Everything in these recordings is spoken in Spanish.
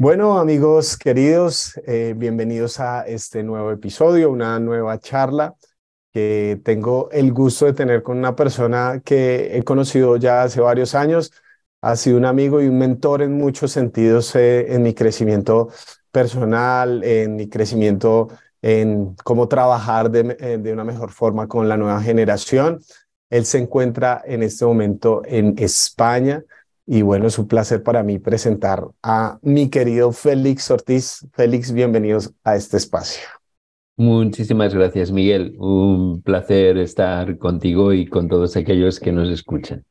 Bueno, amigos queridos, bienvenidos a este nuevo episodio, una nueva charla que tengo el gusto de tener con una persona que he conocido ya hace varios años. Ha sido un amigo y un mentor en muchos sentidos, en mi crecimiento personal, en mi crecimiento en cómo trabajar de una mejor forma con la nueva generación. Él se encuentra en este momento en España. Y bueno, es un placer para mí presentar a mi querido Félix Ortiz. Félix, bienvenidos a este espacio. Muchísimas gracias, Miguel. Un placer estar contigo y con todos aquellos que nos escuchan.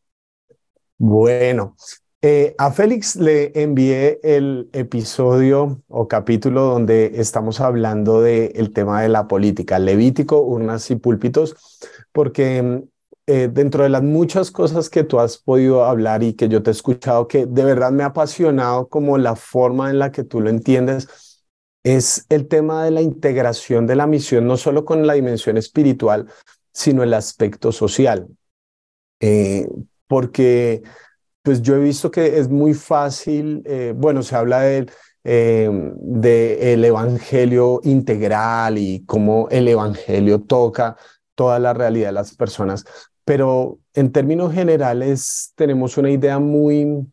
Bueno, a Félix le envié el episodio o capítulo donde estamos hablando del tema de la política, Levítico, urnas y púlpitos, porque dentro de las muchas cosas que tú has podido hablar y que yo te he escuchado, que de verdad me ha apasionado como la forma en la que tú lo entiendes, es el tema de la integración de la misión, no solo con la dimensión espiritual, sino el aspecto social. Eh, porque pues yo he visto que es muy fácil, bueno, se habla de el evangelio integral y cómo el evangelio toca toda la realidad de las personas, pero en términos generales tenemos una idea muy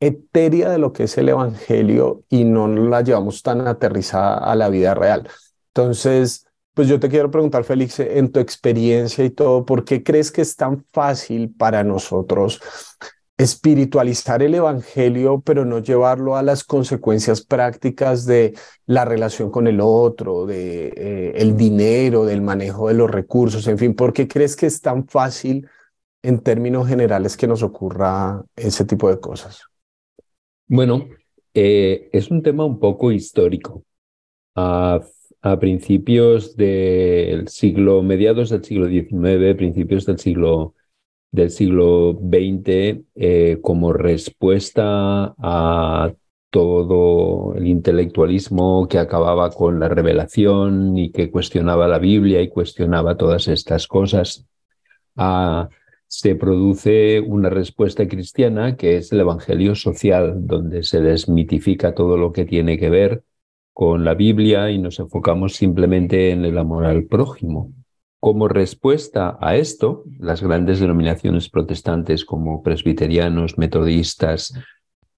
etérea de lo que es el evangelio y no la llevamos tan aterrizada a la vida real. Entonces, pues yo te quiero preguntar, Félix, en tu experiencia y todo, ¿por qué crees que es tan fácil para nosotros espiritualizar el evangelio, pero no llevarlo a las consecuencias prácticas de la relación con el otro, de el dinero, del manejo de los recursos, en fin? ¿Por qué crees que es tan fácil en términos generales que nos ocurra ese tipo de cosas? Bueno, es un tema un poco histórico. A, a principios del siglo, mediados del siglo XIX, principios del siglo XX, como respuesta a todo el intelectualismo que acababa con la revelación y que cuestionaba la Biblia y cuestionaba todas estas cosas, ah, se produce una respuesta cristiana que es el evangelio social, donde se desmitifica todo lo que tiene que ver con la Biblia y nos enfocamos simplemente en el amor al prójimo. Como respuesta a esto, las grandes denominaciones protestantes como presbiterianos, metodistas,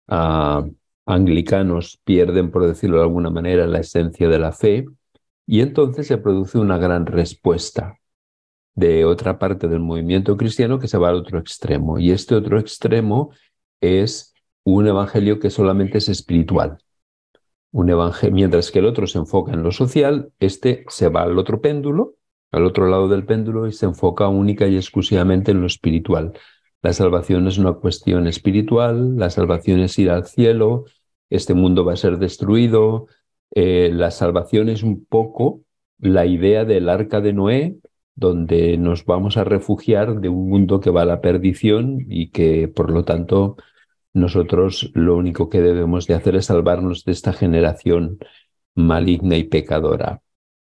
ah, anglicanos pierden, por decirlo de alguna manera, la esencia de la fe y entonces se produce una gran respuesta de otra parte del movimiento cristiano que se va al otro extremo. Y este otro extremo es un evangelio que solamente es espiritual. Un evangelio, mientras que el otro se enfoca en lo social, este se va al otro péndulo, al otro lado del péndulo, y se enfoca única y exclusivamente en lo espiritual. La salvación es una cuestión espiritual, la salvación es ir al cielo, este mundo va a ser destruido. La salvación es un poco la idea del arca de Noé, donde nos vamos a refugiar de un mundo que va a la perdición y que, por lo tanto, nosotros lo único que debemos de hacer es salvarnos de esta generación maligna y pecadora.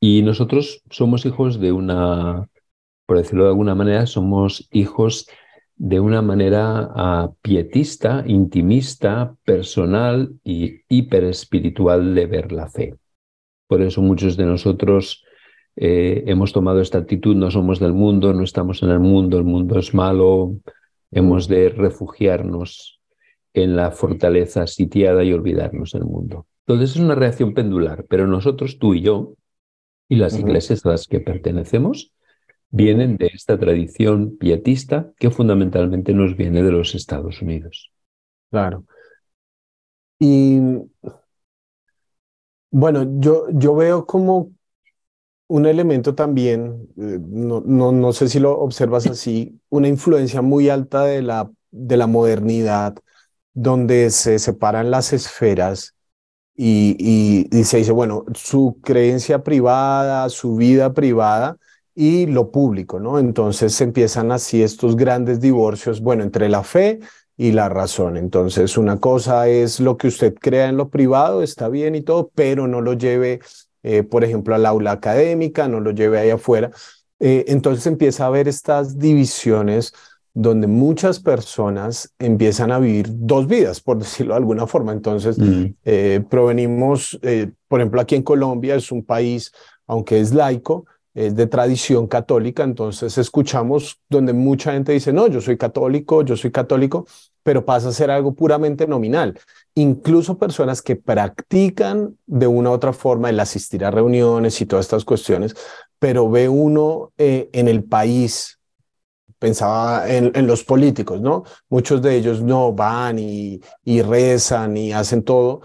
Y nosotros somos hijos de una, por decirlo de alguna manera, somos hijos de una manera pietista, intimista, personal y hiperespiritual de ver la fe. Por eso muchos de nosotros hemos tomado esta actitud: no somos del mundo, no estamos en el mundo es malo, hemos Mm. de refugiarnos en la fortaleza sitiada y olvidarnos del mundo. Entonces es una reacción pendular, pero nosotros, tú y yo, y las Ujú, iglesias a las que pertenecemos, ujú. vienen de esta tradición pietista que fundamentalmente nos viene de los Estados Unidos. Claro. Y bueno, yo veo como un elemento también, no sé si lo observas así, una influencia muy alta de la modernidad, donde se separan las esferas y se dice, bueno, su creencia privada, su vida privada y lo público, ¿no? Entonces empiezan así estos grandes divorcios, bueno, entre la fe y la razón. Entonces, una cosa es lo que usted crea en lo privado, está bien y todo, pero no lo lleve, por ejemplo, al aula académica, no lo lleve ahí afuera. Entonces empieza a haber estas divisiones donde muchas personas empiezan a vivir dos vidas, por decirlo de alguna forma. Entonces, provenimos, por ejemplo, aquí en Colombia es un país, aunque es laico, es de tradición católica, entonces escuchamos donde mucha gente dice, no, yo soy católico, pero pasa a ser algo puramente nominal. Incluso personas que practican de una u otra forma el asistir a reuniones y todas estas cuestiones, pero ve uno en el país, pensaba en los políticos, ¿no? Muchos de ellos no van y rezan y hacen todo,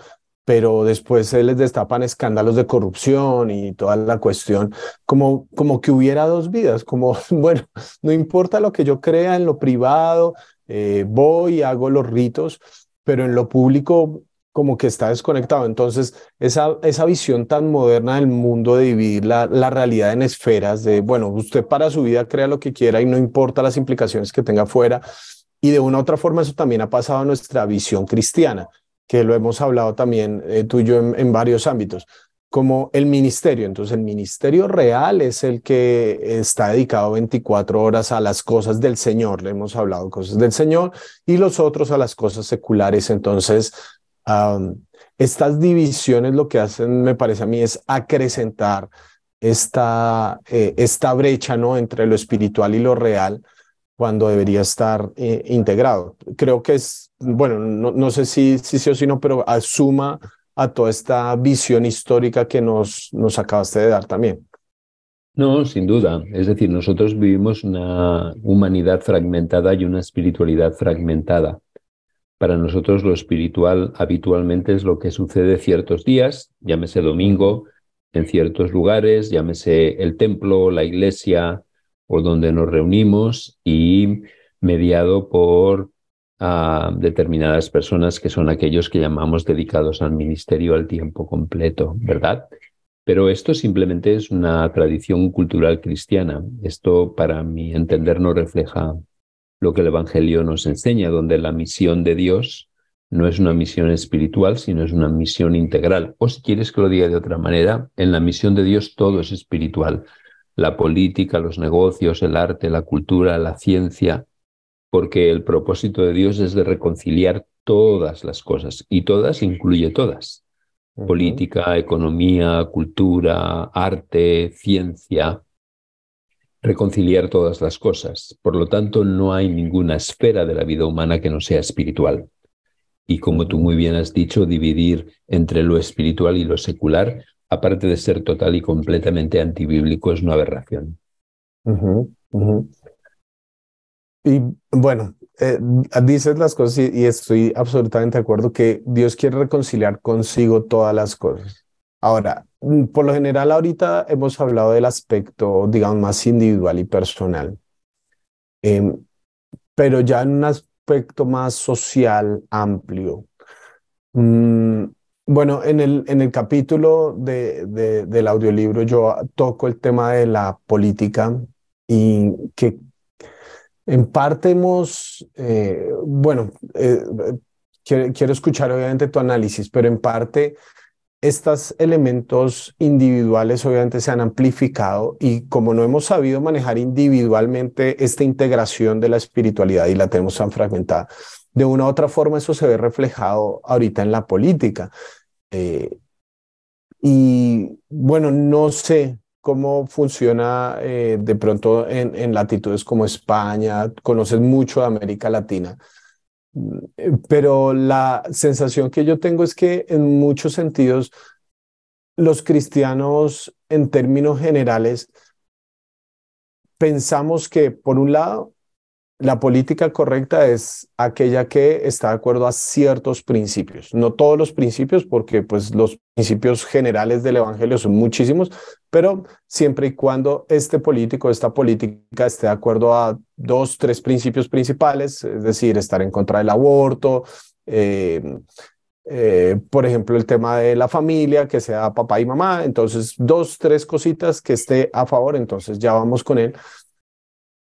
pero después se les destapan escándalos de corrupción y toda la cuestión, como que hubiera dos vidas, como, bueno, no importa lo que yo crea en lo privado, voy y hago los ritos, pero en lo público como que está desconectado. Entonces, esa visión tan moderna del mundo de dividir la realidad en esferas, de, bueno, usted para su vida crea lo que quiera y no importa las implicaciones que tenga afuera. Y de una u otra forma eso también ha pasado a nuestra visión cristiana, que lo hemos hablado también tú y yo en varios ámbitos, como el ministerio. Entonces, el ministerio real es el que está dedicado 24 horas a las cosas del Señor. Le hemos hablado cosas del Señor y los otros a las cosas seculares. Entonces, estas divisiones lo que hacen, me parece a mí, es acrecentar esta brecha, ¿no?, entre lo espiritual y lo real, cuando debería estar integrado. Creo que es, bueno, no sé si sí o si no, pero asuma a toda esta visión histórica que nos acabaste de dar también. No, sin duda. Es decir, nosotros vivimos una humanidad fragmentada y una espiritualidad fragmentada. Para nosotros lo espiritual habitualmente es lo que sucede ciertos días, llámese domingo, en ciertos lugares, llámese el templo, la iglesia o donde nos reunimos, y mediado por determinadas personas que son aquellos que llamamos dedicados al ministerio al tiempo completo, ¿verdad? Pero esto simplemente es una tradición cultural cristiana. Esto, para mi entender, no refleja lo que el Evangelio nos enseña, donde la misión de Dios no es una misión espiritual, sino es una misión integral. O si quieres que lo diga de otra manera, en la misión de Dios todo es espiritual. La política, los negocios, el arte, la cultura, la ciencia, porque el propósito de Dios es de reconciliar todas las cosas, y todas incluye todas. Política, economía, cultura, arte, ciencia, reconciliar todas las cosas. Por lo tanto, no hay ninguna esfera de la vida humana que no sea espiritual. Y como tú muy bien has dicho, dividir entre lo espiritual y lo secular, aparte de ser total y completamente antibíblico, es una aberración. Y bueno, dices las cosas y estoy absolutamente de acuerdo que Dios quiere reconciliar consigo todas las cosas. Ahora, por lo general ahorita hemos hablado del aspecto, digamos, más individual y personal, em, pero ya en un aspecto más social, amplio. Mm, bueno, en el capítulo del audiolibro yo toco el tema de la política y que en parte hemos, bueno, quiero escuchar obviamente tu análisis, pero en parte estos elementos individuales obviamente se han amplificado y como no hemos sabido manejar individualmente esta integración de la espiritualidad y la tenemos tan fragmentada, de una u otra forma eso se ve reflejado ahorita en la política. Eh, y bueno, no sé cómo funciona de pronto en latitudes como España, conoces mucho de América Latina, pero la sensación que yo tengo es que en muchos sentidos los cristianos en términos generales pensamos que por un lado la política correcta es aquella que está de acuerdo a ciertos principios, no todos los principios, porque pues los principios generales del evangelio son muchísimos, pero siempre y cuando este político, esta política esté de acuerdo a dos, tres principios principales, es decir, estar en contra del aborto, por ejemplo, el tema de la familia, que sea papá y mamá, entonces dos, tres cositas que esté a favor, entonces ya vamos con él.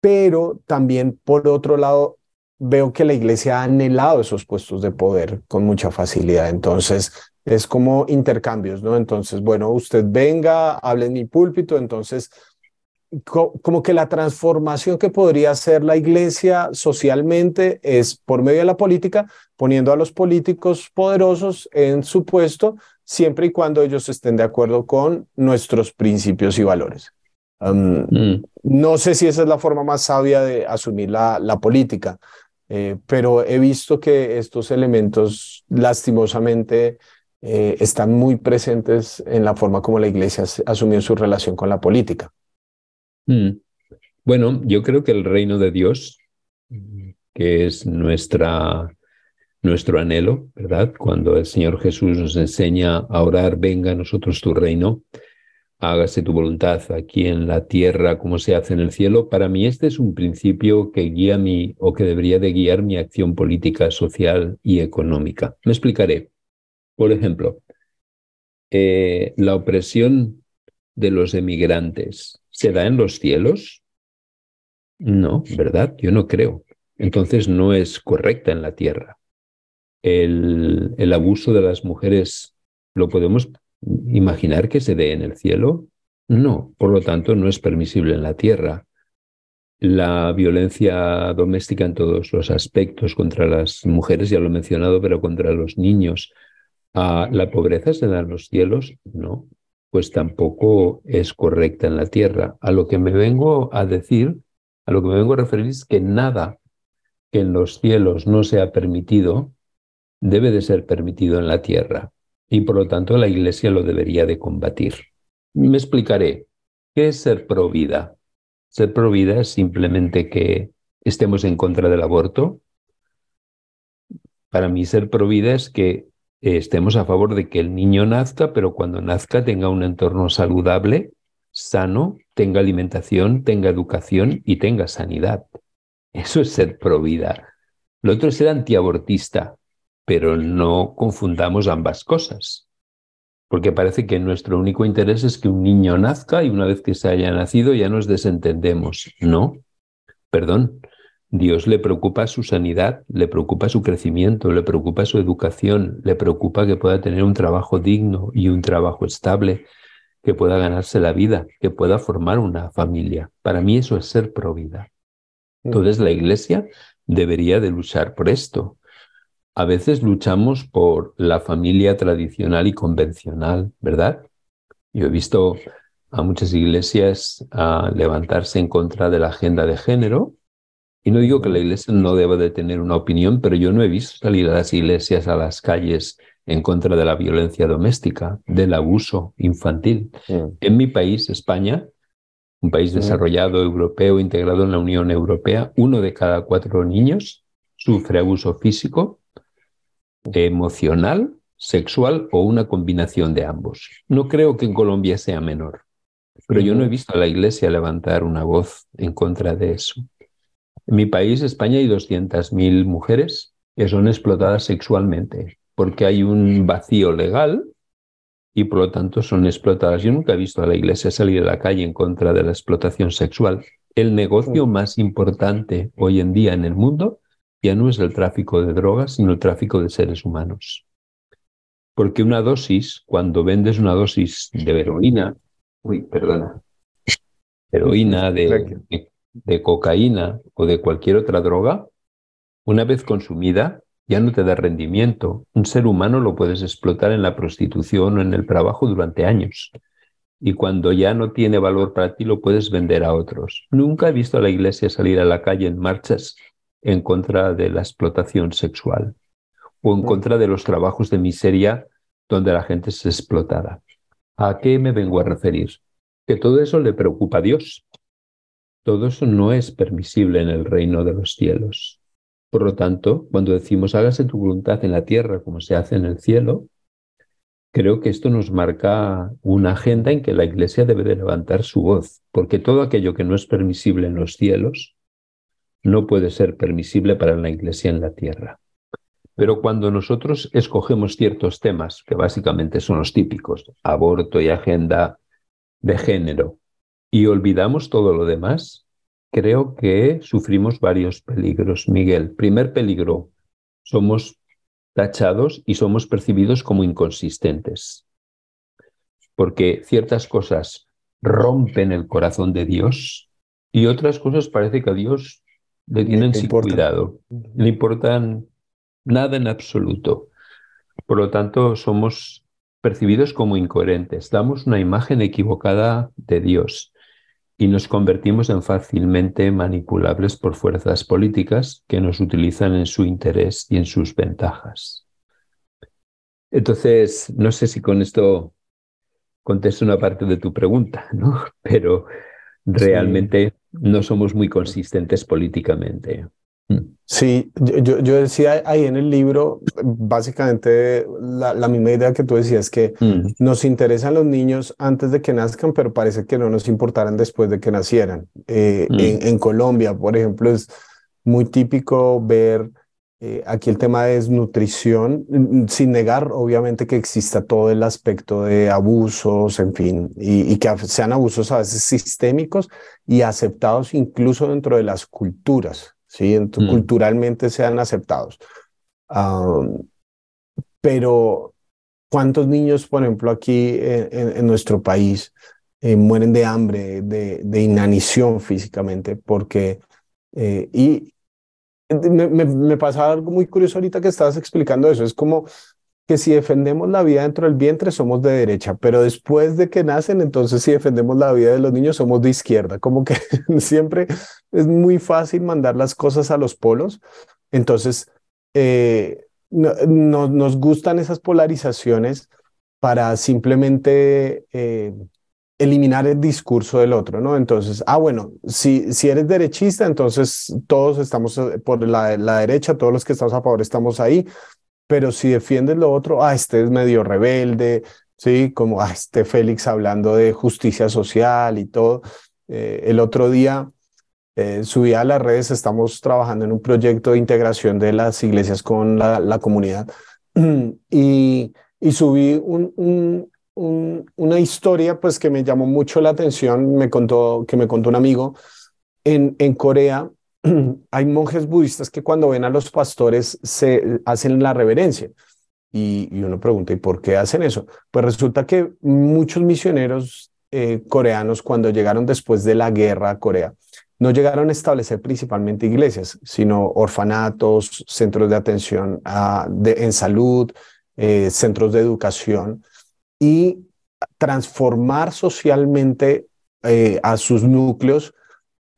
Pero también, por otro lado, veo que la iglesia ha anhelado esos puestos de poder con mucha facilidad. Entonces, es como intercambios, ¿no? Entonces, bueno, usted venga, hable en mi púlpito, entonces como que la transformación que podría hacer la iglesia socialmente es por medio de la política, poniendo a los políticos poderosos en su puesto, siempre y cuando ellos estén de acuerdo con nuestros principios y valores. Mm, No sé si esa es la forma más sabia de asumir la política, pero he visto que estos elementos lastimosamente están muy presentes en la forma como la iglesia asumió su relación con la política. mm. Bueno, yo creo que el reino de Dios, que es nuestro anhelo, ¿verdad? Cuando el Señor Jesús nos enseña a orar, venga a nosotros tu reino, hágase tu voluntad aquí en la tierra como se hace en el cielo. Para mí este es un principio que guía o que debería de guiar mi acción política, social y económica. Me explicaré. Por ejemplo, la opresión de los emigrantes, ¿se da en los cielos? No, ¿verdad? Yo no creo. Entonces no es correcta en la tierra. El abuso de las mujeres, ¿lo podemos imaginar que se dé en el cielo? No, por lo tanto no es permisible en la tierra. La violencia doméstica en todos los aspectos contra las mujeres, ya lo he mencionado, pero contra los niños. ¿La pobreza se da en los cielos? No, pues tampoco es correcta en la tierra. A lo que me vengo a decir, a lo que me vengo a referir es que nada que en los cielos no sea permitido debe de ser permitido en la tierra y por lo tanto la Iglesia lo debería de combatir. Me explicaré. ¿Qué es ser pro vida? Ser pro vida es simplemente que estemos en contra del aborto. Para mí ser pro vida es que estemos a favor de que el niño nazca, pero cuando nazca tenga un entorno saludable, sano, tenga alimentación, tenga educación y tenga sanidad. Eso es ser pro vida. Lo otro es ser antiabortista, pero no confundamos ambas cosas, porque parece que nuestro único interés es que un niño nazca y una vez que se haya nacido ya nos desentendemos. No, perdón. Dios le preocupa su sanidad, le preocupa su crecimiento, le preocupa su educación, le preocupa que pueda tener un trabajo digno y un trabajo estable, que pueda ganarse la vida, que pueda formar una familia. Para mí eso es ser pro vida. Entonces la Iglesia debería de luchar por esto. A veces luchamos por la familia tradicional y convencional, ¿verdad? Yo he visto a muchas iglesias levantarse en contra de la agenda de género, y no digo que la iglesia no deba de tener una opinión, pero yo no he visto salir a las iglesias a las calles en contra de la violencia doméstica, del abuso infantil. En mi país, España, un país desarrollado, europeo, integrado en la Unión Europea, 1 de cada 4 niños sufre abuso físico, emocional, sexual o una combinación de ambos. No creo que en Colombia sea menor, pero yo no he visto a la Iglesia levantar una voz en contra de eso. En mi país, España, hay 200.000 mujeres que son explotadas sexualmente porque hay un vacío legal y por lo tanto son explotadas. Yo nunca he visto a la Iglesia salir a la calle en contra de la explotación sexual. El negocio más importante hoy en día en el mundo ya no es el tráfico de drogas, sino el tráfico de seres humanos. Porque una dosis, cuando vendes una dosis de heroína, de cocaína o de cualquier otra droga, una vez consumida, ya no te da rendimiento. Un ser humano lo puedes explotar en la prostitución o en el trabajo durante años. Y cuando ya no tiene valor para ti, lo puedes vender a otros. Nunca he visto a la Iglesia salir a la calle en marchas en contra de la explotación sexual o en contra de los trabajos de miseria donde la gente es explotada. ¿A qué me vengo a referir? Que todo eso le preocupa a Dios. Todo eso no es permisible en el reino de los cielos. Por lo tanto, cuando decimos hágase tu voluntad en la tierra como se hace en el cielo, creo que esto nos marca una agenda en que la Iglesia debe de levantar su voz, porque todo aquello que no es permisible en los cielos no puede ser permisible para la Iglesia en la tierra. Pero cuando nosotros escogemos ciertos temas, que básicamente son los típicos, aborto y agenda de género, y olvidamos todo lo demás, creo que sufrimos varios peligros, Miguel. Primer peligro, somos tachados y somos percibidos como inconsistentes, porque ciertas cosas rompen el corazón de Dios y otras cosas parece que a Dios le Ni tienen le sin importa. cuidado, le importan nada en absoluto. Por lo tanto, somos percibidos como incoherentes, damos una imagen equivocada de Dios y nos convertimos en fácilmente manipulables por fuerzas políticas que nos utilizan en su interés y en sus ventajas. Entonces, no sé si con esto contesto una parte de tu pregunta, ¿no? Pero Sí. realmente no somos muy consistentes políticamente. Mm, Sí, yo decía ahí en el libro, básicamente la misma idea que tú decías, que mm, nos interesan los niños antes de que nazcan, pero parece que no nos importaran después de que nacieran. mm, En Colombia, por ejemplo, es muy típico ver aquí el tema de desnutrición, sin negar, obviamente, que exista todo el aspecto de abusos, en fin, y que sean abusos a veces sistémicos y aceptados incluso dentro de las culturas. ¿Sí? mm, Culturalmente sean aceptados. Ah, pero, ¿cuántos niños, por ejemplo, aquí en nuestro país mueren de hambre, de inanición físicamente? Porque, y me pasaba algo muy curioso ahorita que estabas explicando eso, es como que si defendemos la vida dentro del vientre somos de derecha, pero después de que nacen, entonces si defendemos la vida de los niños somos de izquierda, como que siempre es muy fácil mandar las cosas a los polos. Entonces, nos gustan esas polarizaciones para simplemente eliminar el discurso del otro, ¿no? Entonces, bueno, si eres derechista, entonces todos estamos por la derecha, todos los que estamos a favor estamos ahí, pero si defiendes lo otro, este es medio rebelde, ¿sí? Como este Félix hablando de justicia social y todo. El otro día subí a las redes, estamos trabajando en un proyecto de integración de las iglesias con la comunidad y subí una historia pues que me llamó mucho la atención, que me contó un amigo en Corea. Hay monjes budistas que cuando ven a los pastores se hacen la reverencia. Y uno pregunta, ¿y por qué hacen eso? Pues resulta que muchos misioneros coreanos, cuando llegaron después de la guerra a Corea, no llegaron a establecer principalmente iglesias, sino orfanatos, centros de atención en salud, centros de educación y transformar socialmente a sus núcleos.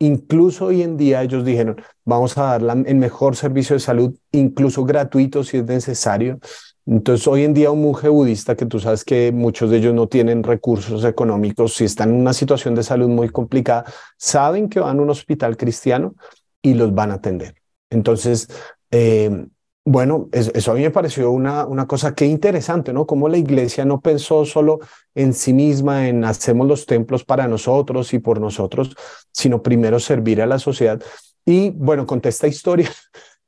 Incluso hoy en día ellos dijeron, vamos a dar el mejor servicio de salud, incluso gratuito si es necesario. Entonces, hoy en día un monje budista, que tú sabes que muchos de ellos no tienen recursos económicos, si están en una situación de salud muy complicada, saben que van a un hospital cristiano y los van a atender. Entonces, eh, bueno, eso a mí me pareció una cosa que interesante, ¿no? Cómo la iglesia no pensó solo en sí misma, en hacemos los templos para nosotros y por nosotros, sino primero servir a la sociedad. Y bueno, conté esta historia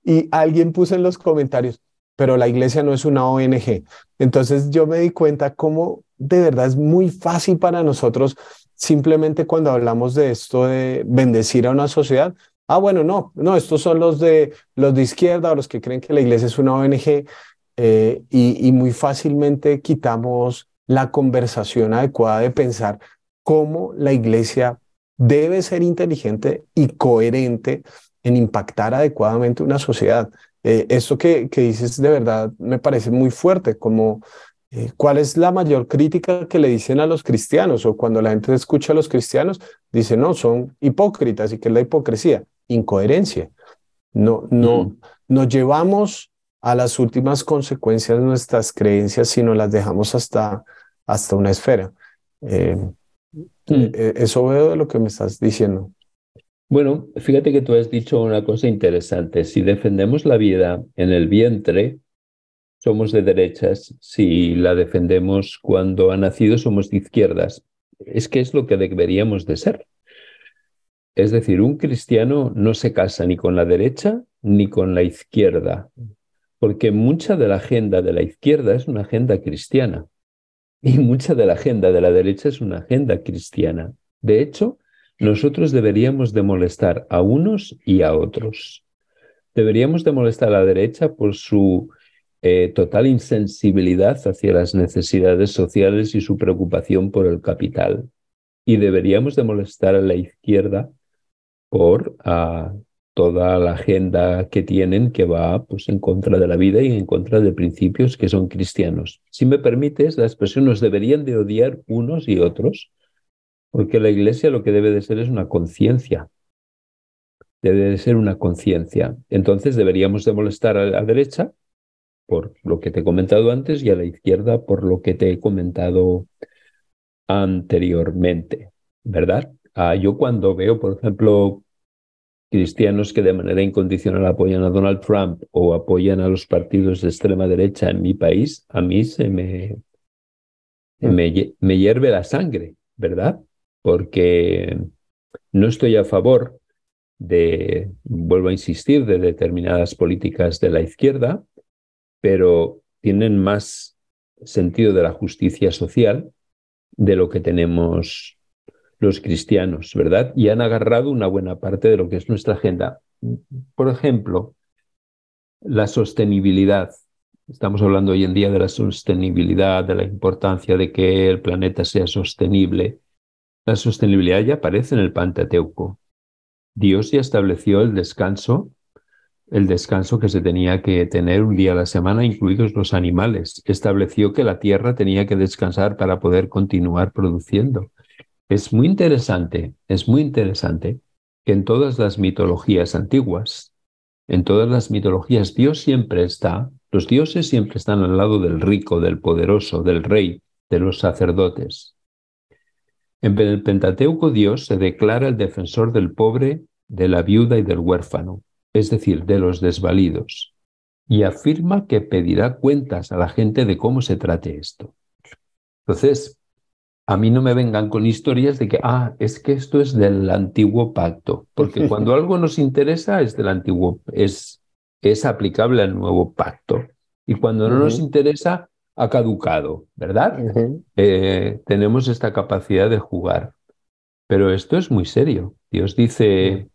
y alguien puso en los comentarios, pero la iglesia no es una ONG. Entonces yo me di cuenta cómo de verdad es muy fácil para nosotros simplemente cuando hablamos de esto de bendecir a una sociedad. Bueno, no, estos son los de izquierda o los que creen que la iglesia es una ONG, y muy fácilmente quitamos la conversación adecuada de pensar cómo la iglesia debe ser inteligente y coherente en impactar adecuadamente una sociedad. Esto que dices de verdad me parece muy fuerte, como ¿cuál es la mayor crítica que le dicen a los cristianos? O cuando la gente escucha a los cristianos, dice, no, son hipócritas. ¿Y qué es la hipocresía? Incoherencia. No, no, mm, nos llevamos a las últimas consecuencias de nuestras creencias si no las dejamos hasta una esfera. Eh, mm. Eso veo de lo que me estás diciendo. Bueno, fíjate que tú has dicho una cosa interesante. Si defendemos la vida en el vientre, somos de derechas. Si la defendemos cuando ha nacido, somos de izquierdas. Es que es lo que deberíamos de ser. Es decir, un cristiano no se casa ni con la derecha ni con la izquierda, porque mucha de la agenda de la izquierda es una agenda cristiana y mucha de la agenda de la derecha es una agenda cristiana. De hecho, nosotros deberíamos de molestar a unos y a otros. Deberíamos de molestar a la derecha por su total insensibilidad hacia las necesidades sociales y su preocupación por el capital. y deberíamos de molestar a la izquierda por toda la agenda que tienen que va pues, en contra de la vida y en contra de principios que son cristianos. Si me permites, la expresión nos deberían de odiar unos y otros, porque la Iglesia lo que debe de ser es una conciencia. Debe de ser una conciencia. Entonces deberíamos de molestar a la derecha por lo que te he comentado antes y a la izquierda por lo que te he comentado anteriormente, ¿verdad? Yo cuando veo, por ejemplo, cristianos que de manera incondicional apoyan a Donald Trump o apoyan a los partidos de extrema derecha en mi país, a mí me hierve la sangre, ¿verdad? Porque no estoy a favor vuelvo a insistir, de determinadas políticas de la izquierda, pero tienen más sentido de la justicia social de lo que tenemos los cristianos, ¿verdad? Y han agarrado una buena parte de lo que es nuestra agenda. Por ejemplo, la sostenibilidad. Estamos hablando hoy en día de la sostenibilidad, de la importancia de que el planeta sea sostenible. La sostenibilidad ya aparece en el Pentateuco. Dios ya estableció el descanso que se tenía que tener un día a la semana, incluidos los animales. Estableció que la tierra tenía que descansar para poder continuar produciendo. Es muy interesante que en todas las mitologías antiguas, en todas las mitologías, Dios siempre está, los dioses siempre están al lado del rico, del poderoso, del rey, de los sacerdotes. En el Pentateuco, Dios se declara el defensor del pobre, de la viuda y del huérfano, es decir, de los desvalidos, y afirma que pedirá cuentas a la gente de cómo se trate esto. Entonces, a mí no me vengan con historias de que, es que esto es del antiguo pacto, porque cuando algo nos interesa es del antiguo, es aplicable al nuevo pacto, y cuando no nos interesa, ha caducado, ¿verdad? Tenemos esta capacidad de jugar, pero esto es muy serio. Dios dice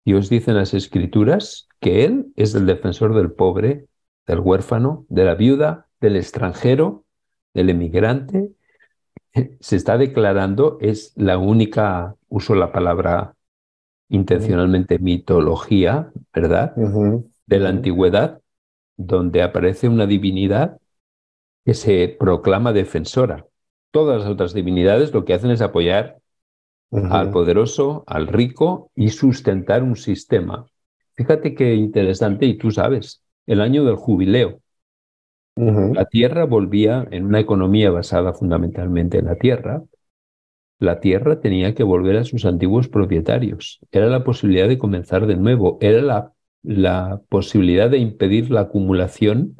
en las Escrituras que Él es el defensor del pobre, del huérfano, de la viuda, del extranjero, del emigrante. Se está declarando, es la única, uso la palabra intencionalmente, mitología, ¿verdad? De la antigüedad, donde aparece una divinidad que se proclama defensora. Todas las otras divinidades lo que hacen es apoyar al poderoso, al rico y sustentar un sistema. Fíjate qué interesante, y tú sabes, el año del jubileo. La tierra volvía en una economía basada fundamentalmente en la tierra. La tierra tenía que volver a sus antiguos propietarios. Era la posibilidad de comenzar de nuevo. Era la posibilidad de impedir la acumulación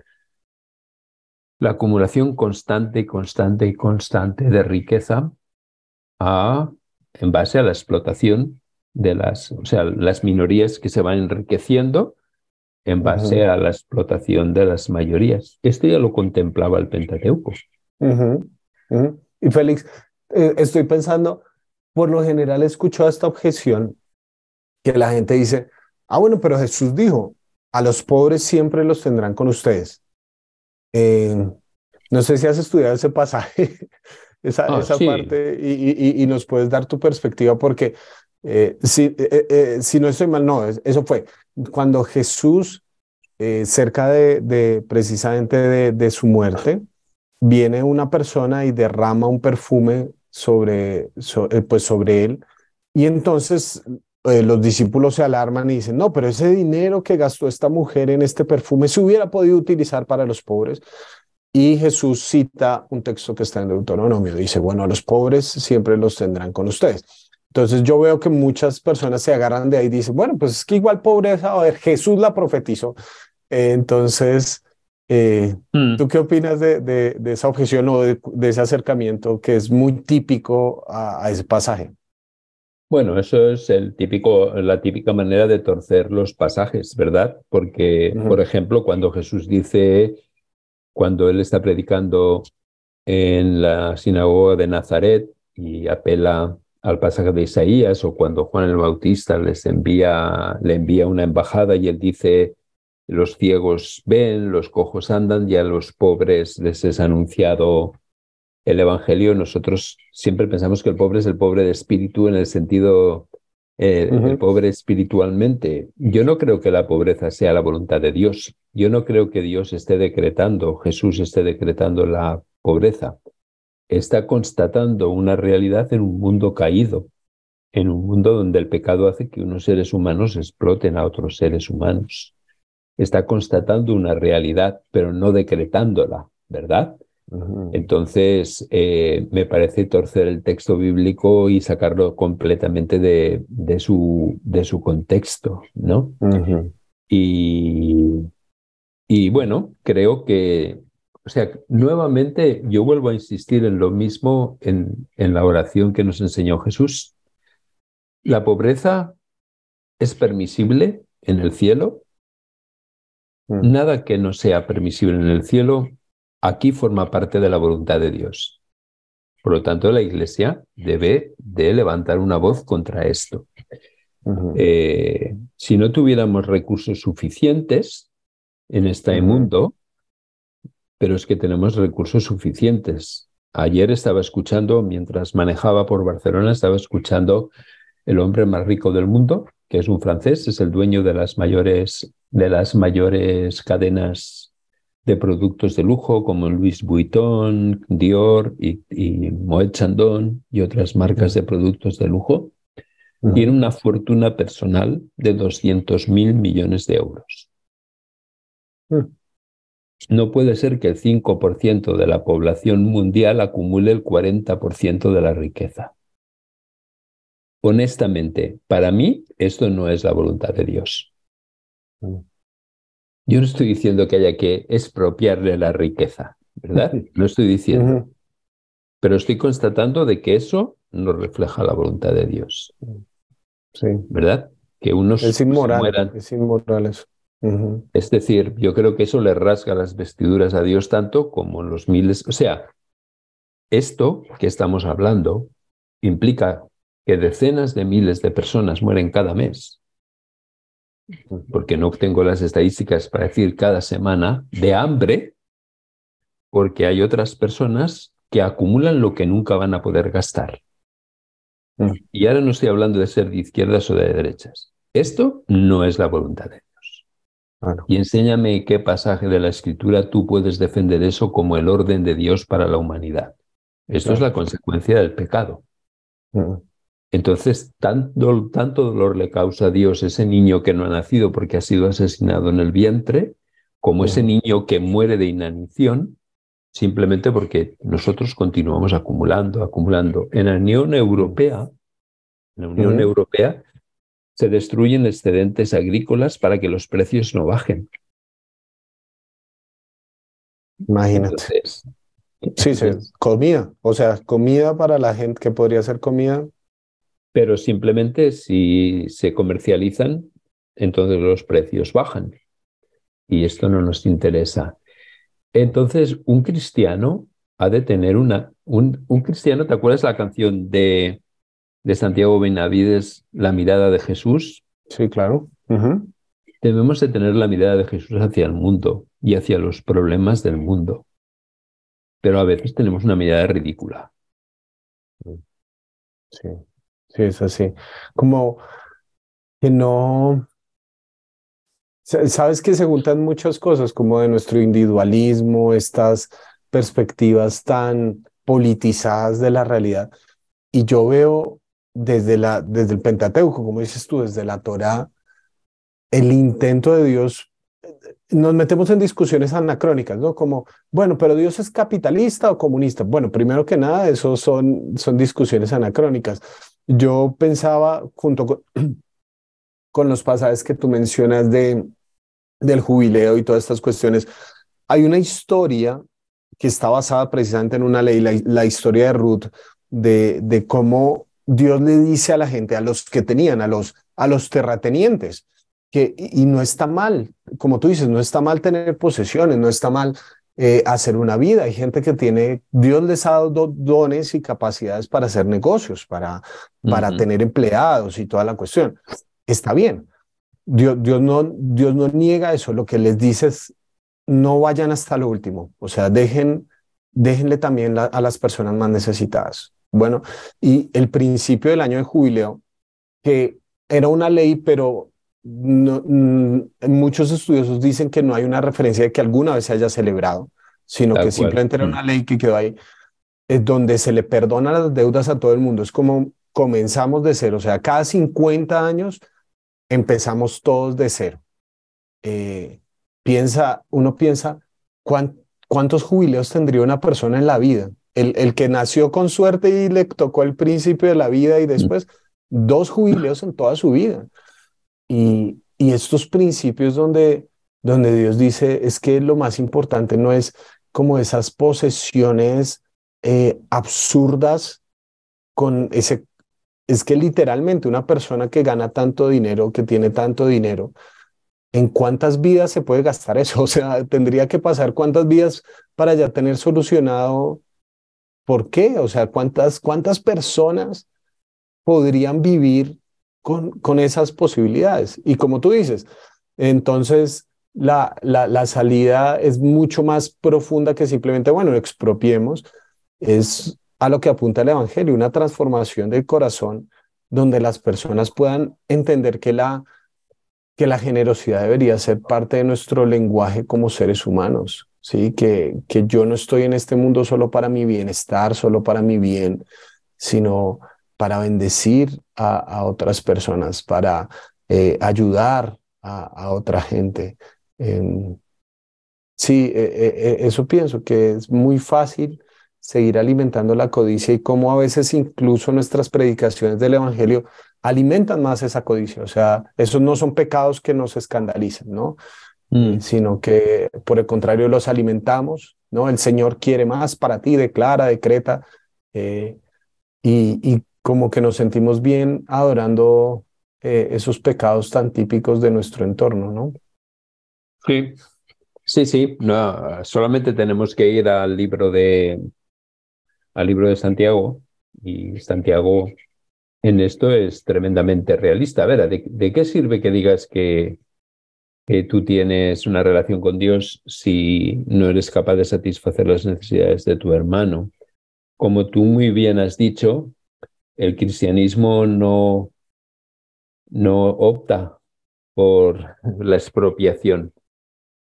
constante, constante y constante de riqueza en base a la explotación de las minorías que se van enriqueciendo en base a la explotación de las mayorías. Esto ya lo contemplaba el Pentateuco. Y Félix, estoy pensando, por lo general escucho esta objeción que la gente dice, bueno, pero Jesús dijo, a los pobres siempre los tendrán con ustedes. No sé si has estudiado ese pasaje, esa Sí. parte, y nos puedes dar tu perspectiva, porque si no estoy mal, no, eso fue cuando Jesús, cerca precisamente de su muerte, viene una persona y derrama un perfume pues sobre él, y entonces los discípulos se alarman y dicen, no, pero ese dinero que gastó esta mujer en este perfume se hubiera podido utilizar para los pobres. Y Jesús cita un texto que está en Deuteronomio. Dice, bueno, a los pobres siempre los tendrán con ustedes. Entonces yo veo que muchas personas se agarran de ahí y dicen, bueno, pues es que igual pobreza, a ver, Jesús la profetizó. Entonces, ¿tú qué opinas de esa objeción o de ese acercamiento que es muy típico a ese pasaje? Bueno, eso es la típica manera de torcer los pasajes, ¿verdad? Porque, por ejemplo, cuando él está predicando en la sinagoga de Nazaret y apela al pasaje de Isaías, o cuando Juan el Bautista le envía una embajada y él dice, los ciegos ven, los cojos andan, y a los pobres les es anunciado el Evangelio, nosotros siempre pensamos que el pobre es el pobre de espíritu en el sentido, el Ujú, pobre espiritualmente. Yo no creo que la pobreza sea la voluntad de Dios. Yo no creo que Dios esté decretando, Jesús esté decretando la pobreza. Está constatando una realidad en un mundo caído, en un mundo donde el pecado hace que unos seres humanos exploten a otros seres humanos. Está constatando una realidad, pero no decretándola, ¿verdad? ujú, Entonces, me parece torcer el texto bíblico y sacarlo completamente de su contexto, ¿no? ujú. Y, y bueno, creo que, o sea, nuevamente yo vuelvo a insistir en lo mismo en la oración que nos enseñó Jesús. La pobreza es permisible en el cielo. Mm. Nada que no sea permisible en el cielo, aquí forma parte de la voluntad de Dios. Por lo tanto, la Iglesia debe de levantar una voz contra esto. Ujú, Si no tuviéramos recursos suficientes en este ujú, mundo, pero es que tenemos recursos suficientes. Ayer estaba escuchando, mientras manejaba por Barcelona, estaba escuchando el hombre más rico del mundo, que es un francés, es el dueño de las mayores cadenas de productos de lujo como Louis Vuitton, Dior y Moet Chandon y otras marcas de productos de lujo. Tiene ujú, una fortuna personal de 200.000 millones de euros. ujú. No puede ser que el 5% de la población mundial acumule el 40% de la riqueza. Honestamente, para mí, esto no es la voluntad de Dios. Ujú. Yo no estoy diciendo que haya que expropiarle la riqueza, ¿verdad? No estoy diciendo, Ujú. pero estoy constatando de que eso no refleja la voluntad de Dios, Sí, ¿verdad? Que unos se mueran. es inmoral eso. Ujú. Es decir, yo creo que eso le rasga las vestiduras a Dios tanto como los miles. O sea, esto que estamos hablando implica que decenas de miles de personas mueren cada mes, porque no tengo las estadísticas para decir cada semana, de hambre, porque hay otras personas que acumulan lo que nunca van a poder gastar. Ujú. Y ahora no estoy hablando de ser de izquierdas o de derechas. Esto no es la voluntad de Dios. Claro. Y enséñame qué pasaje de la Escritura tú puedes defender eso como el orden de Dios para la humanidad. Esto es la Exacto. consecuencia del pecado. Ujú. Entonces, tanto dolor le causa a Dios ese niño que no ha nacido porque ha sido asesinado en el vientre, como ese Ujú. niño que muere de inanición, simplemente porque nosotros continuamos acumulando, acumulando. Ujú. En la Unión Ujú. Europea se destruyen excedentes agrícolas para que los precios no bajen. Imagínate. Entonces, Sí, sí, entonces, comida, o sea, comida para la gente que podría ser comida. pero simplemente si se comercializan, entonces los precios bajan. Y esto no nos interesa. Entonces, un cristiano ha de tener un cristiano, ¿te acuerdas la canción de Santiago Benavides, La mirada de Jesús? Sí, claro. Ujú. Debemos de tener la mirada de Jesús hacia el mundo y hacia los problemas del mundo, pero a veces tenemos una mirada ridícula. Sí, sí, es así. Como que no, sabes que se juntan muchas cosas, como de nuestro individualismo, estas perspectivas tan politizadas de la realidad. Y yo veo desde el Pentateuco, como dices tú, desde la Torá, el intento de Dios. Nos metemos en discusiones anacrónicas, ¿no? Como, bueno, pero Dios es capitalista o comunista. Bueno, primero que nada, eso son discusiones anacrónicas. Yo pensaba, junto con los pasajes que tú mencionas del jubileo y todas estas cuestiones, hay una historia que está basada precisamente en una ley, la historia de Ruth, de cómo Dios le dice a la gente, a los que tenían, a los terratenientes, y no está mal, como tú dices, no está mal tener posesiones, no está mal hacer una vida. Hay gente que tiene, Dios les ha dado dones y capacidades para hacer negocios, para Ujú, tener empleados y toda la cuestión. Está bien. Dios no niega eso, lo que les dice es no vayan hasta lo último, o sea, dejen déjenle también a las personas más necesitadas. Bueno, y el principio del año de jubileo, que era una ley, pero muchos estudiosos dicen que no hay una referencia de que alguna vez se haya celebrado, sino que Tal cual. simplemente era una ley que quedó ahí, es donde se le perdona las deudas a todo el mundo. Es como comenzamos de cero, o sea, cada 50 años empezamos todos de cero. Eh, uno piensa, ¿cuántos jubileos tendría una persona en la vida? El que nació con suerte y le tocó el principio de la vida y Mm. después 2 jubileos en toda su vida. Y estos principios donde Dios dice es que lo más importante no es como esas posesiones absurdas con ese, es que literalmente una persona que gana tanto dinero, que tiene tanto dinero, ¿en cuántas vidas se puede gastar eso? O sea, tendría que pasar cuántas vidas para ya tener solucionado por qué. O sea, cuántas personas podrían vivir con esas posibilidades. Y como tú dices, entonces la salida es mucho más profunda que simplemente, bueno, expropiemos. Es a lo que apunta el Evangelio, una transformación del corazón donde las personas puedan entender que la generosidad debería ser parte de nuestro lenguaje como seres humanos, ¿sí? Que yo no estoy en este mundo solo para mi bienestar, solo para mi bien, sino para bendecir a otras personas, para ayudar a otra gente. Em, sí, eso pienso que es muy fácil seguir alimentando la codicia y cómo a veces incluso nuestras predicaciones del Evangelio alimentan más esa codicia. O sea, esos no son pecados que nos escandalizan, ¿no? Mm. Sino que por el contrario los alimentamos, ¿no? El Señor quiere más para ti, declara, decreta, eh, y como que nos sentimos bien adorando esos pecados tan típicos de nuestro entorno, ¿no? Sí, sí, sí. No, solamente tenemos que ir al libro de Santiago, y Santiago en esto es tremendamente realista. A ver, ¿de qué sirve que digas que tú tienes una relación con Dios si no eres capaz de satisfacer las necesidades de tu hermano? Como tú muy bien has dicho, el cristianismo no opta por la expropiación,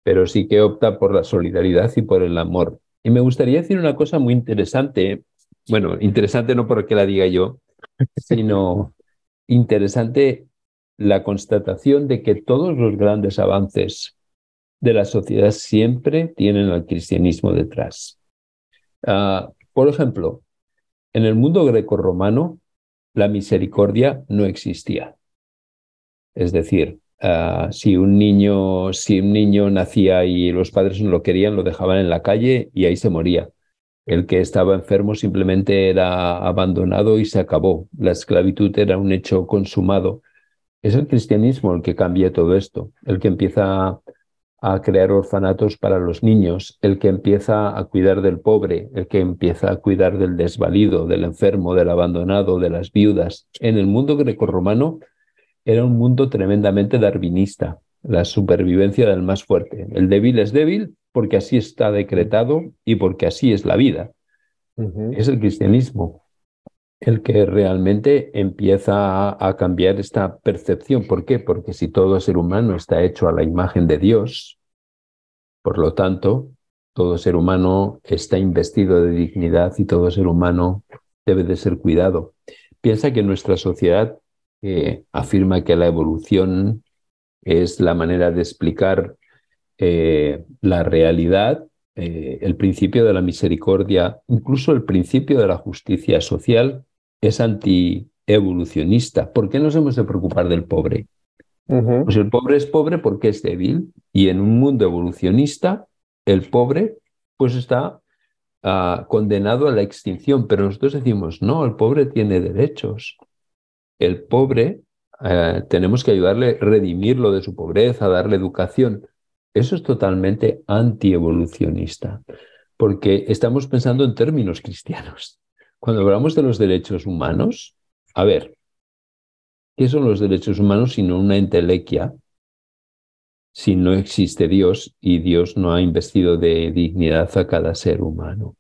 pero sí que opta por la solidaridad y por el amor. Y me gustaría decir una cosa muy interesante, bueno, interesante no porque la diga yo, sino interesante la constatación de que todos los grandes avances de la sociedad siempre tienen al cristianismo detrás. Por ejemplo, en el mundo grecorromano, la misericordia no existía. Es decir, si un niño nacía y los padres no lo querían, lo dejaban en la calle y ahí se moría. El que estaba enfermo simplemente era abandonado y se acabó. La esclavitud era un hecho consumado. Es el cristianismo el que cambia todo esto, el que empieza a crear orfanatos para los niños, el que empieza a cuidar del pobre, el que empieza a cuidar del desvalido, del enfermo, del abandonado, de las viudas. En el mundo grecorromano era un mundo tremendamente darwinista, la supervivencia del más fuerte. El débil es débil porque así está decretado y porque así es la vida. Ujú. Es el cristianismo el que realmente empieza a cambiar esta percepción. ¿Por qué? Porque si todo ser humano está hecho a la imagen de Dios, por lo tanto, todo ser humano está investido de dignidad y todo ser humano debe de ser cuidado. Piensa que nuestra sociedad afirma que la evolución es la manera de explicar la realidad, el principio de la misericordia, incluso el principio de la justicia social es antievolucionista. ¿Por qué nos hemos de preocupar del pobre? Ujú. Pues el pobre es pobre porque es débil y en un mundo evolucionista el pobre pues está condenado a la extinción, pero nosotros decimos, no, el pobre tiene derechos. El pobre tenemos que ayudarle a redimirlo de su pobreza, darle educación. Eso es totalmente antievolucionista, porque estamos pensando en términos cristianos. Cuando hablamos de los derechos humanos, a ver, ¿qué son los derechos humanos sino una entelequia si no existe Dios y Dios no ha investido de dignidad a cada ser humano?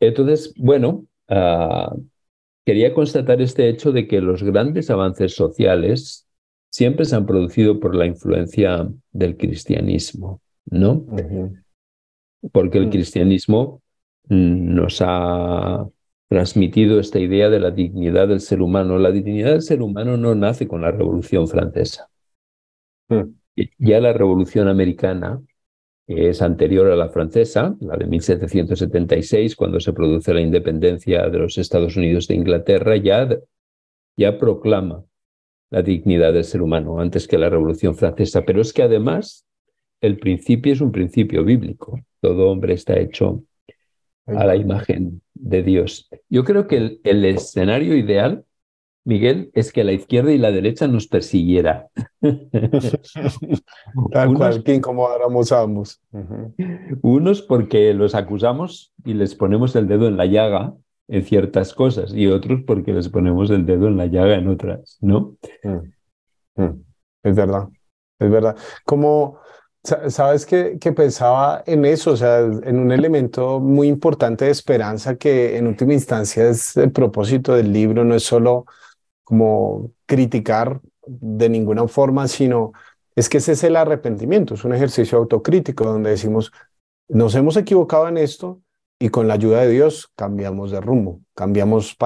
Entonces, bueno, quería constatar este hecho de que los grandes avances sociales siempre se han producido por la influencia del cristianismo, ¿no? Ujú, Porque el mm, cristianismo nos ha transmitido esta idea de la dignidad del ser humano. La dignidad del ser humano no nace con la Revolución Francesa. mm. Ya la Revolución Americana, que es anterior a la francesa, la de 1776, cuando se produce la independencia de los Estados Unidos de Inglaterra, ya proclama la dignidad del ser humano antes que la Revolución Francesa. Pero es que además el principio es un principio bíblico. Todo hombre está hecho a la Igual. imagen de Dios. Yo creo que el escenario ideal, Miguel, es que la izquierda y la derecha nos persiguiera. Tal cual, Unos, que incomodáramos a ambos. Ujú. unos porque los acusamos y les ponemos el dedo en la llaga en ciertas cosas y otros porque les ponemos el dedo en la llaga en otras, ¿no? Mm, mm. Es verdad, es verdad. Como, sabes que pensaba en eso, o sea, en un elemento muy importante de esperanza que en última instancia es el propósito del libro, no es solo como criticar de ninguna forma, sino es que ese es el arrepentimiento, es un ejercicio autocrítico donde decimos, nos hemos equivocado en esto y con la ayuda de Dios cambiamos de rumbo, cambiamos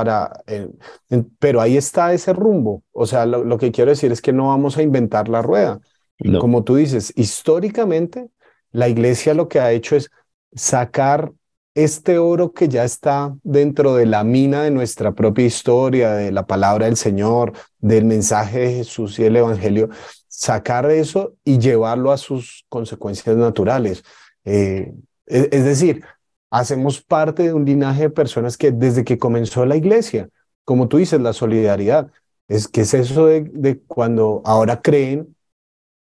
pero ahí está ese rumbo. O sea, lo que quiero decir es que no vamos a inventar la rueda. No, Como tú dices, históricamente la iglesia lo que ha hecho es sacar este oro que ya está dentro de la mina de nuestra propia historia, de la palabra del Señor, del mensaje de Jesús y el Evangelio, sacar eso y llevarlo a sus consecuencias naturales. Eh, es decir, hacemos parte de un linaje de personas que desde que comenzó la iglesia, como tú dices, la solidaridad, es eso de cuando ahora creen,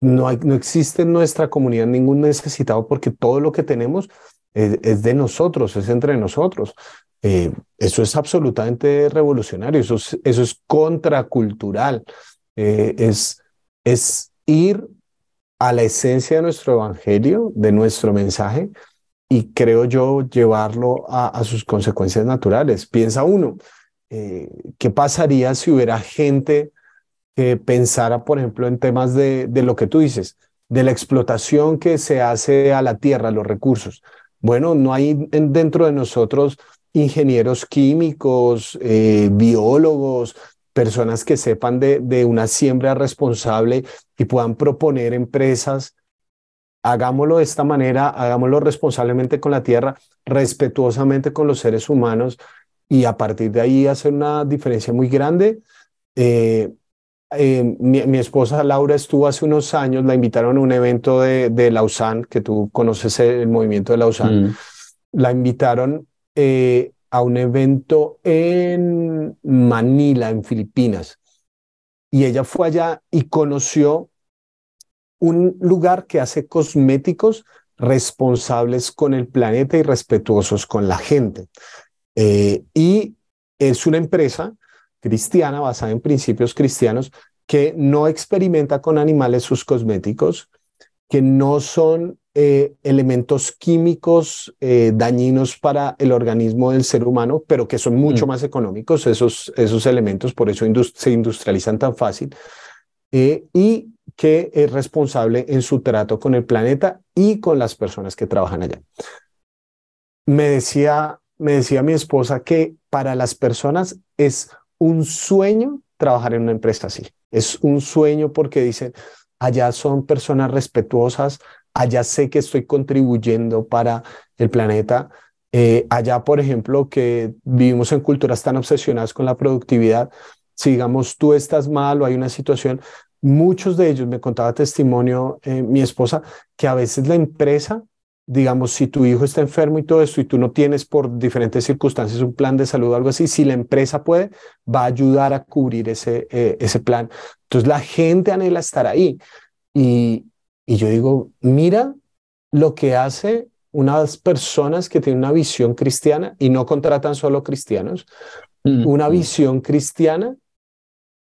no existe en nuestra comunidad ningún necesitado porque todo lo que tenemos es de nosotros, es entre nosotros. Eso es absolutamente revolucionario, eso es contracultural, es ir a la esencia de nuestro evangelio, de nuestro mensaje, y creo yo llevarlo a sus consecuencias naturales. Piensa uno, eh, ¿qué pasaría si hubiera gente que pensara, por ejemplo, en temas de lo que tú dices, de la explotación que se hace a la tierra, a los recursos? Bueno, no hay dentro de nosotros ingenieros químicos, biólogos, personas que sepan de una siembra responsable y puedan proponer empresas. Hagámoslo de esta manera, hagámoslo responsablemente con la tierra, respetuosamente con los seres humanos y a partir de ahí hacer una diferencia muy grande. Eh, mi esposa Laura estuvo hace unos años, la invitaron a un evento de Lausanne, que tú conoces el movimiento de Lausanne, mm, la invitaron a un evento en Manila, en Filipinas, y ella fue allá y conoció un lugar que hace cosméticos responsables con el planeta y respetuosos con la gente. Y es una empresa cristiana basada en principios cristianos que no experimenta con animales sus cosméticos, que no son elementos químicos dañinos para el organismo del ser humano, pero que son mucho mm. más económicos esos elementos, por eso se industrializan tan fácil, y que es responsable en su trato con el planeta y con las personas que trabajan allá. Me decía mi esposa que para las personas es un sueño trabajar en una empresa así. Es un sueño porque dicen, allá son personas respetuosas, allá sé que estoy contribuyendo para el planeta. Allá, por ejemplo, que vivimos en culturas tan obsesionadas con la productividad, si digamos tú estás mal o hay una situación, muchos de ellos, me contaba testimonio mi esposa, que a veces la empresa, digamos, si tu hijo está enfermo y todo esto y tú no tienes por diferentes circunstancias un plan de salud o algo así, si la empresa puede, va a ayudar a cubrir ese plan. Entonces la gente anhela estar ahí. Y, y yo digo, mira lo que hace unas personas que tienen una visión cristiana y no contratan solo cristianos, Mm, una mm. visión cristiana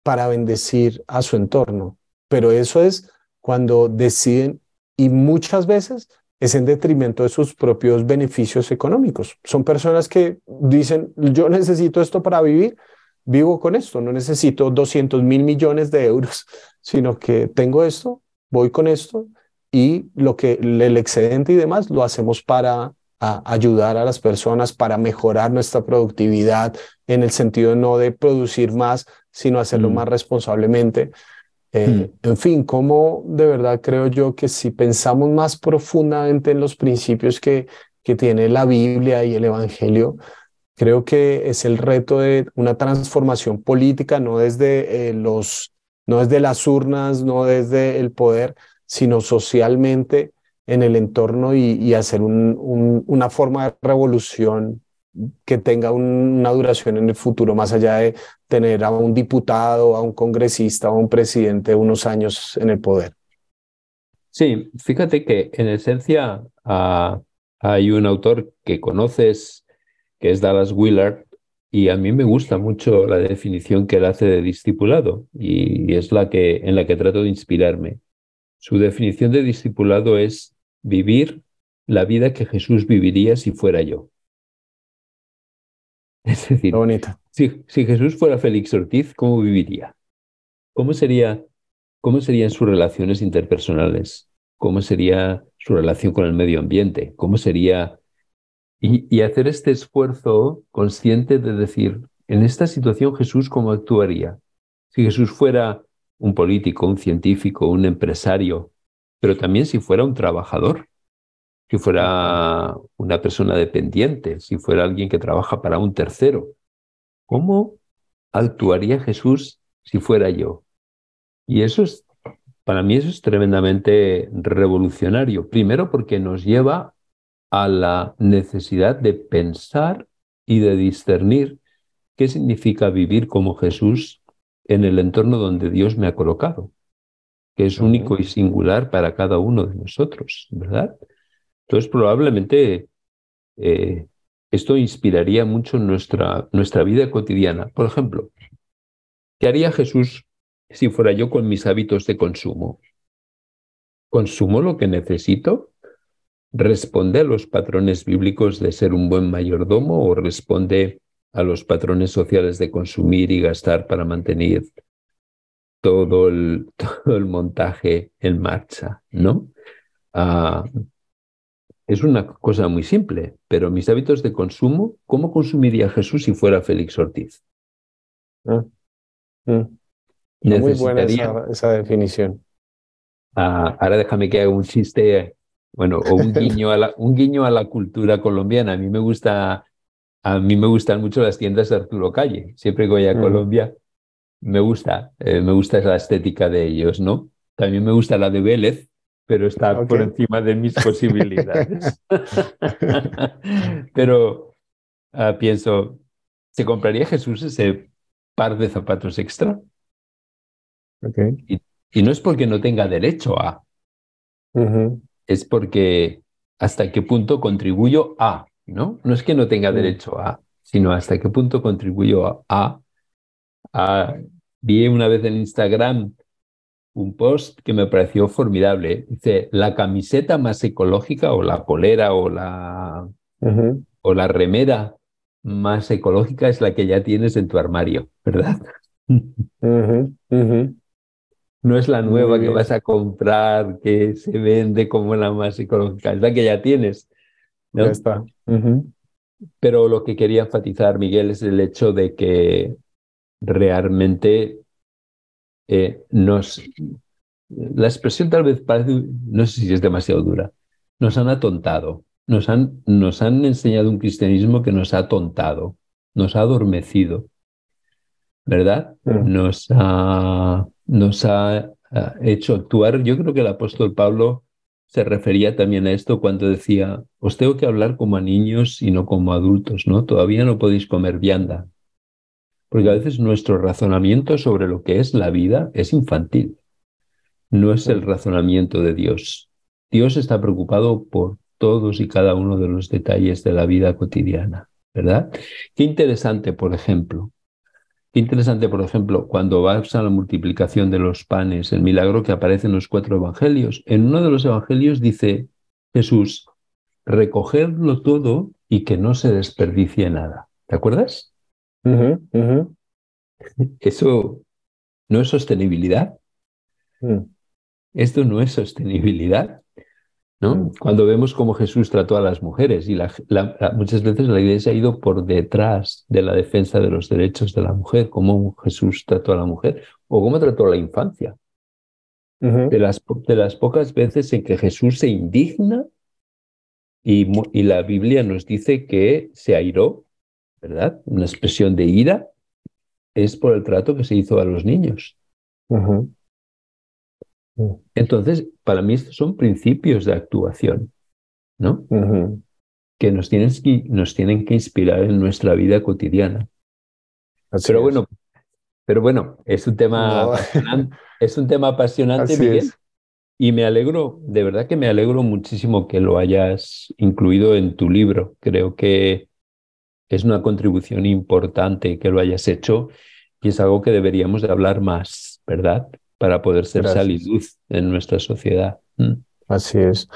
para bendecir a su entorno. Pero eso es cuando deciden, y muchas veces es en detrimento de sus propios beneficios económicos. Son personas que dicen, yo necesito esto para vivir, vivo con esto, no necesito 200.000 millones de euros, sino que tengo esto, voy con esto y lo que el excedente y demás lo hacemos para ayudar a las personas, para mejorar nuestra productividad en el sentido no de producir más, sino hacerlo más responsablemente. En fin, como de verdad creo yo que si pensamos más profundamente en los principios que tiene la Biblia y el Evangelio, creo que es el reto de una transformación política, no desde las urnas, no desde el poder, sino socialmente en el entorno y hacer una forma de revolución que tenga una duración en el futuro, más allá de tener a un diputado, a un congresista o a un presidente unos años en el poder. Sí, fíjate que en esencia hay un autor que conoces que es Dallas Willard y a mí me gusta mucho la definición que él hace de discipulado y es en la que trato de inspirarme. Su definición de discipulado es vivir la vida que Jesús viviría si fuera yo. Es Qué decir, bonita. si Jesús fuera Félix Ortiz, ¿cómo viviría? ¿Cómo sería, cómo serían sus relaciones interpersonales? ¿Cómo sería su relación con el medio ambiente? ¿Cómo sería? Y hacer este esfuerzo consciente de decir, en esta situación Jesús, ¿cómo actuaría? Si Jesús fuera un político, un científico, un empresario, pero también si fuera un trabajador, si fuera una persona dependiente, si fuera alguien que trabaja para un tercero, ¿cómo actuaría Jesús si fuera yo? Y para mí eso es tremendamente revolucionario. Primero porque nos lleva a la necesidad de pensar y de discernir qué significa vivir como Jesús en el entorno donde Dios me ha colocado, que es único y singular para cada uno de nosotros, ¿verdad? Entonces probablemente esto inspiraría mucho nuestra vida cotidiana. Por ejemplo, ¿qué haría Jesús si fuera yo con mis hábitos de consumo? ¿Consumo lo que necesito? ¿Responde a los patrones bíblicos de ser un buen mayordomo o responde a los patrones sociales de consumir y gastar para mantener todo el montaje en marcha, ¿no? Ah, es una cosa muy simple, pero mis hábitos de consumo, ¿cómo consumiría Jesús si fuera Félix Ortiz? Ah, mm. Está muy buena Necesitaría, esa definición. ahora déjame que haga un chiste, bueno, o un guiño a la cultura colombiana. A mí me gustan mucho las tiendas de Arturo Calle. Siempre que voy a Ujú. Colombia, me gusta la estética de ellos, ¿no? También me gusta la de Vélez, pero está Ok. por encima de mis posibilidades. Pero pienso, ¿se compraría Jesús ese par de zapatos extra? Ok. Y, y no es porque no tenga derecho a, Ujú. es porque hasta qué punto contribuyo a, ¿no? No es que no tenga Mm. derecho a, sino hasta qué punto contribuyo a. Vi una vez en Instagram un post que me pareció formidable. Dice, la camiseta más ecológica o la polera Ujú. o la remera más ecológica es la que ya tienes en tu armario, ¿verdad? Ujú. Ujú. No es la Muy nueva que vas bien. a comprar, que se vende como la más ecológica, es la que ya tienes, Ya ¿no? está. Ujú. Pero lo que quería enfatizar, Miguel, es el hecho de que realmente la expresión tal vez parece, no sé si es demasiado dura, nos han atontado, nos han enseñado un cristianismo que nos ha atontado, nos ha adormecido, ¿verdad? Mm. Nos ha hecho actuar. Yo creo que el apóstol Pablo se refería también a esto cuando decía, os tengo que hablar como a niños y no como a adultos, ¿no? Todavía no podéis comer vianda, porque a veces nuestro razonamiento sobre lo que es la vida es infantil, no es el Mm. razonamiento de Dios. Dios está preocupado por todos y cada uno de los detalles de la vida cotidiana, ¿verdad? Qué interesante, por ejemplo. Qué interesante, por ejemplo, cuando vas a la multiplicación de los panes, el milagro que aparece en los 4 evangelios. En uno de los evangelios dice, Jesús, recogerlo todo y que no se desperdicie nada. ¿Te acuerdas? Ujú, ujú, Eso no es sostenibilidad. mm, Esto no es sostenibilidad, ¿no? mm, Cuando vemos cómo Jesús trató a las mujeres y muchas veces la Iglesia ha ido por detrás de la defensa de los derechos de la mujer, cómo Jesús trató a la mujer o cómo trató a la infancia. ujú, De las pocas veces en que Jesús se indigna y la Biblia nos dice que se airó, ¿verdad? Una expresión de ira es por el trato que se hizo a los niños. ujú, mm, Entonces, para mí estos son principios de actuación, ¿no? ujú. Que nos tienen que inspirar en nuestra vida cotidiana. Así Pero es. bueno, pero bueno, es un tema No, apasionante, es un tema apasionante, así Miguel, es. y me alegro, de verdad que me alegro muchísimo que lo hayas incluido en tu libro. Creo que es una contribución importante que lo hayas hecho y es algo que deberíamos de hablar más, ¿verdad? Para poder ser sal y Gracias. luz en nuestra sociedad. Mm. Así es.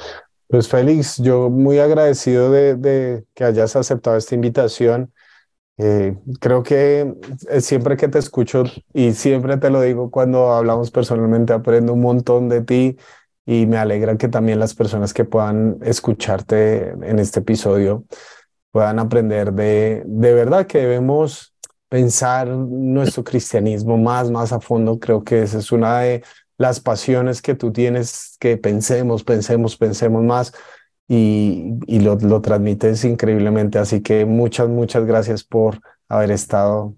Pues Félix, yo muy agradecido de que hayas aceptado esta invitación. Creo que siempre que te escucho y siempre te lo digo cuando hablamos personalmente, aprendo un montón de ti y me alegra que también las personas que puedan escucharte en este episodio puedan aprender de verdad que debemos pensar nuestro cristianismo más a fondo. Creo que esa es una de las pasiones que tú tienes, que pensemos más y lo transmites increíblemente. Así que muchas gracias por haber estado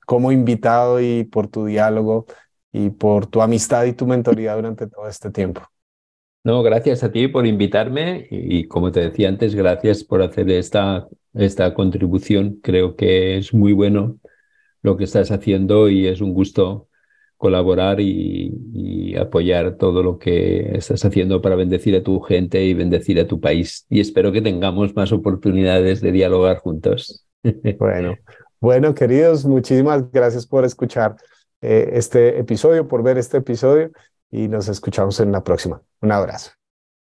como invitado y por tu diálogo y por tu amistad y tu mentoría durante todo este tiempo. No, gracias a ti por invitarme y como te decía antes, gracias por hacer esta contribución. Creo que es muy bueno lo que estás haciendo y es un gusto colaborar y apoyar todo lo que estás haciendo para bendecir a tu gente y bendecir a tu país. Y espero que tengamos más oportunidades de dialogar juntos. Bueno, bueno, queridos, muchísimas gracias por escuchar este episodio, por ver este episodio y nos escuchamos en la próxima. Un abrazo.